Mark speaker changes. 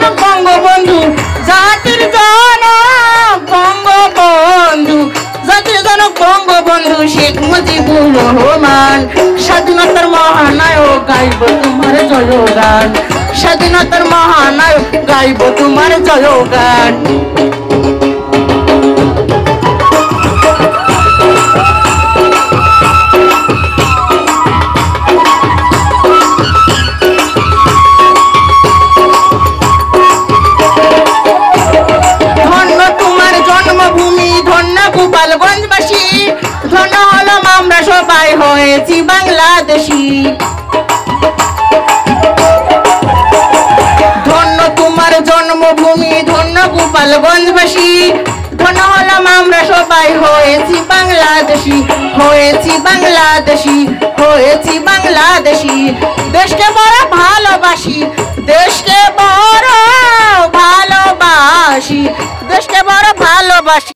Speaker 1: জনক বঙ্গবন্ধু জাতির জনক বঙ্গবন্ধু জাতির জনক বঙ্গবন্ধু শেখ মুজিবুর রহমান স্বাধীনতার মহানায়ক গাইব তোমার জয়গান স্বাধীনতার মহানায়ক গাইব তোমার জয়গান ধন্য তোমার জন্মভূমি ধন্য গোপালগঞ্জবাসী ধন্য হলাম আমরা সবাই হয়েছি বাংলাদেশি ধন্য তোমার জন্মভূমি ধন্য গোপালগঞ্জবাসী ধন্য হলাম আমরা সবাই হয়েছি বাংলাদেশি হয়েছি বাংলাদেশি হয়েছি বাংলাদেশি দেশকে বড় ভালোবাসি দেশকে বড় ভালোবাসি দেশকে বড় ভালোবাসি